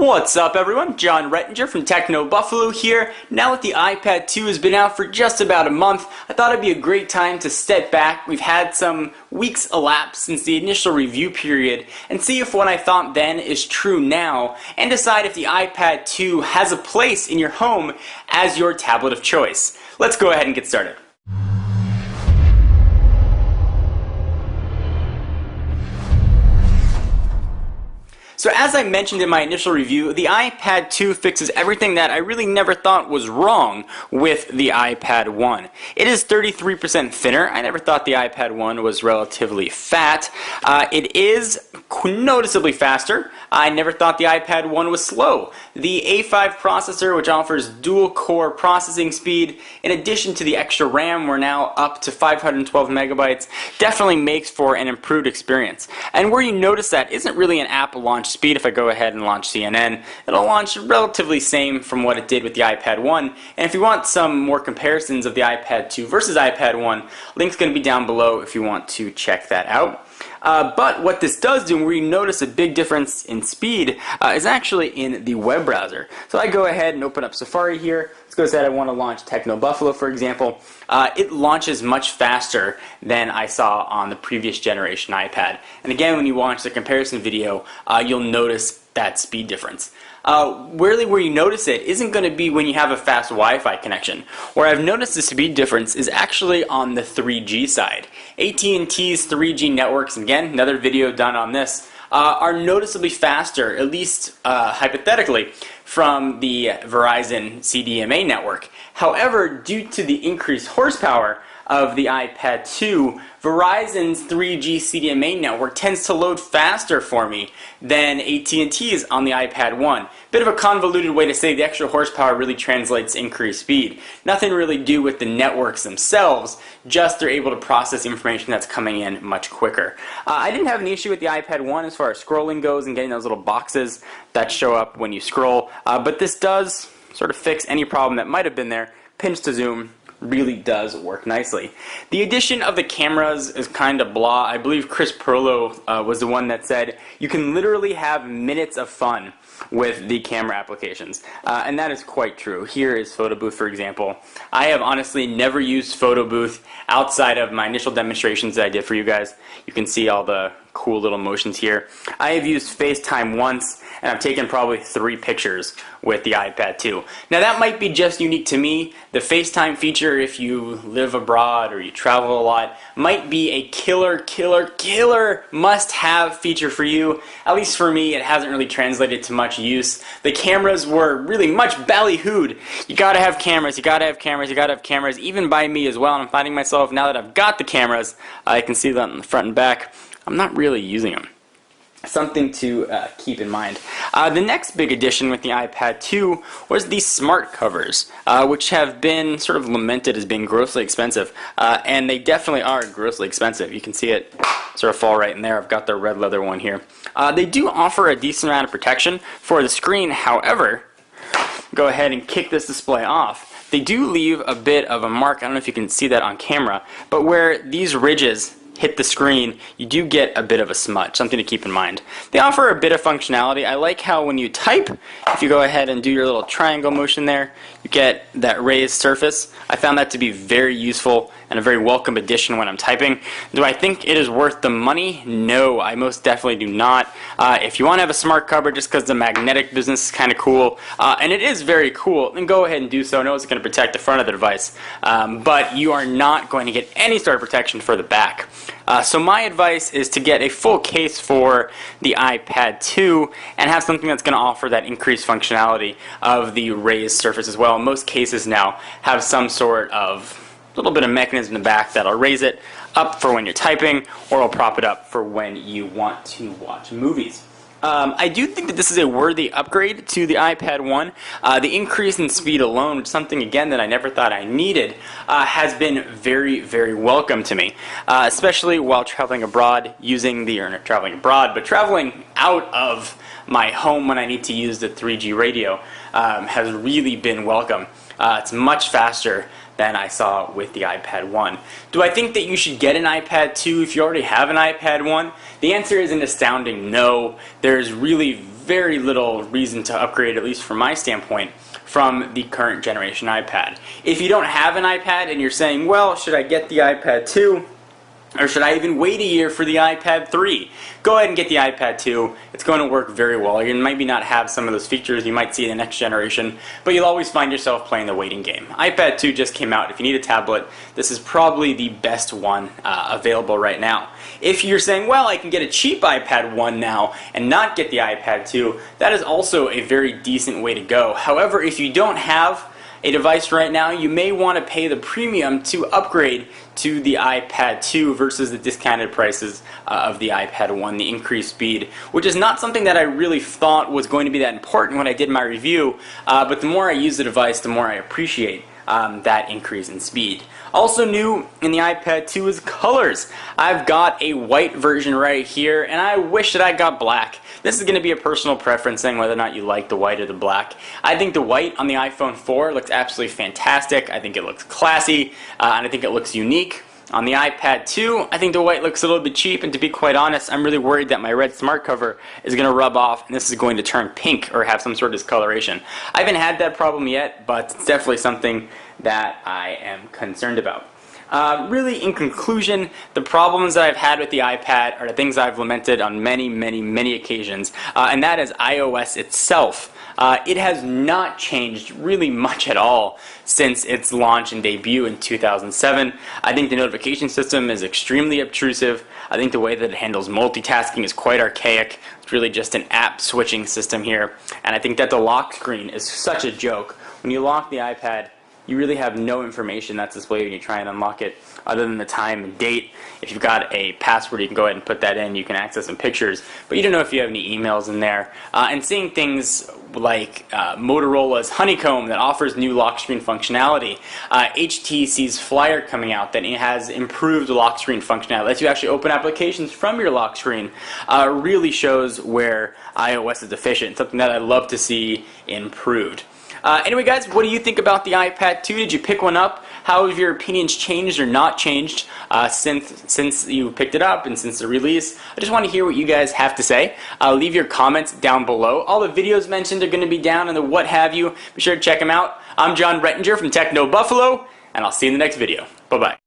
What's up everyone, John Rettinger from Techno Buffalo here. Now that the iPad 2 has been out for just about a month, I thought it'd be a great time to step back. We've had some weeks elapse since the initial review period and see if what I thought then is true now and decide if the iPad 2 has a place in your home as your tablet of choice. Let's go ahead and get started. So as I mentioned in my initial review, the iPad 2 fixes everything that I really never thought was wrong with the iPad 1. It is 33% thinner. I never thought the iPad 1 was relatively fat. It is noticeably faster. I never thought the iPad 1 was slow. The A5 processor, which offers dual-core processing speed, in addition to the extra RAM, we're now up to 512 megabytes, definitely makes for an improved experience. And where you notice that isn't really an app launch speed. If I go ahead and launch CNN, it'll launch relatively same from what it did with the iPad 1. And if you want some more comparisons of the iPad 2 versus iPad 1, link's going to be down below if you want to check that out. But what this does do, where you notice a big difference in speed, is actually in the web browser. So I go ahead and open up Safari here. Let's go ahead, I want to launch Techno Buffalo, for example. It launches much faster than I saw on the previous generation iPad. And again, when you watch the comparison video, you'll notice that speed difference. Really where you notice it isn't going to be when you have a fast Wi-Fi connection. Where I've noticed the speed difference is actually on the 3G side. AT&T's 3G networks, and again, another video done on this, are noticeably faster, at least hypothetically, from the Verizon CDMA network. However, due to the increased horsepower of the iPad 2, Verizon's 3G CDMA network tends to load faster for me than AT&T's on the iPad 1. Bit of a convoluted way to say the extra horsepower really translates to increased speed. Nothing really to do with the networks themselves, just they're able to process information that's coming in much quicker. I didn't have an issue with the iPad 1 as far as scrolling goes and getting those little boxes that show up when you scroll, but this does sort of fix any problem that might have been there. Pinch to zoom really does work nicely. The addition of the cameras is kind of blah. I believe Chris Perlow was the one that said you can literally have minutes of fun with the camera applications, and that is quite true. Here is Photo Booth, for example. I have honestly never used Photo Booth outside of my initial demonstrations that I did for you guys. You can see all the cool little motions here. I have used FaceTime once, and I've taken probably 3 pictures with the iPad 2. Now that might be just unique to me. The FaceTime feature, if you live abroad or you travel a lot, might be a killer must-have feature for you. At least for me, it hasn't really translated to much use. The cameras were really much ballyhooed. You gotta have cameras, you gotta have cameras, you gotta have cameras, even by me as well. And I'm finding myself, now that I've got the cameras, I can see that in the front and back, I'm not really using them. Something to keep in mind. The next big addition with the iPad 2 was the smart covers, which have been sort of lamented as being grossly expensive, and they definitely are grossly expensive. You can see it sort of fall right in there. I've got the red leather one here. They do offer a decent amount of protection for the screen. However, go ahead and kick this display off. They do leave a bit of a mark. I don't know if you can see that on camera, but where these ridges hit the screen, you do get a bit of a smudge, something to keep in mind. They offer a bit of functionality. I like how when you type, if you go ahead and do your little triangle motion there, you get that raised surface. I found that to be very useful and a very welcome addition when I'm typing. Do I think it is worth the money? No, I most definitely do not. If you want to have a smart cover just because the magnetic business is kind of cool, and it is very cool, then go ahead and do so. I know it's going to protect the front of the device, but you are not going to get any sort of protection for the back. So my advice is to get a full case for the iPad 2 and have something that's going to offer that increased functionality of the raised surface as well. Most cases now have some sort of little bit of mechanism in the back that'll raise it up for when you're typing, or will prop it up for when you want to watch movies. I do think that this is a worthy upgrade to the iPad 1. The increase in speed alone, which is something again that I never thought I needed, has been very welcome to me, especially while traveling abroad using the, or not traveling abroad, but traveling out of my home when I need to use the 3G radio has really been welcome. It's much faster than I saw with the iPad 1. Do I think that you should get an iPad 2 if you already have an iPad 1? The answer is an astounding no. There's really very little reason to upgrade, at least from my standpoint, from the current generation iPad. If you don't have an iPad and you're saying, well, should I get the iPad 2? Or should I even wait a year for the iPad 3? Go ahead and get the iPad 2. It's going to work very well. You maybe not have some of those features you might see in the next generation, but you'll always find yourself playing the waiting game. iPad 2 just came out. If you need a tablet, this is probably the best one available right now. If you're saying, well, I can get a cheap iPad 1 now and not get the iPad 2, that is also a very decent way to go. However, if you don't have a device right now, you may want to pay the premium to upgrade to the iPad 2 versus the discounted prices of the iPad 1, the increased speed, which is not something that I really thought was going to be that important when I did my review, but the more I use the device, the more I appreciate that increase in speed. Also new in the iPad 2 is colors. I've got a white version right here, and I wish that I got black. This is going to be a personal preference thing, whether or not you like the white or the black. I think the white on the iPhone 4 looks absolutely fantastic. I think it looks classy, and I think it looks unique. On the iPad 2, I think the white looks a little bit cheap, and to be quite honest, I'm really worried that my red smart cover is going to rub off and this is going to turn pink or have some sort of discoloration. I haven't had that problem yet, but it's definitely something that I am concerned about. Really, in conclusion, the problems that I've had with the iPad are the things I've lamented on many occasions, and that is iOS itself. It has not changed really much at all since its launch and debut in 2007. I think the notification system is extremely obtrusive. I think the way that it handles multitasking is quite archaic. It's really just an app switching system here, and I think that the lock screen is such a joke. When you lock the iPad, you really have no information that's displayed when you try and unlock it other than the time and date. If you've got a password, you can go ahead and put that in. You can access some pictures, but you don't know if you have any emails in there. And seeing things like Motorola's Honeycomb that offers new lock screen functionality, HTC's Flyer coming out that has improved lock screen functionality, lets you actually open applications from your lock screen, really shows where iOS is deficient, something that I'd love to see improved. Anyway, guys, what do you think about the iPad 2? Did you pick one up? How have your opinions changed or not changed since you picked it up and since the release? I just want to hear what you guys have to say. Leave your comments down below. All the videos mentioned are going to be down in the what have you. Be sure to check them out. I'm John Rettinger from Techno Buffalo, and I'll see you in the next video. Bye-bye.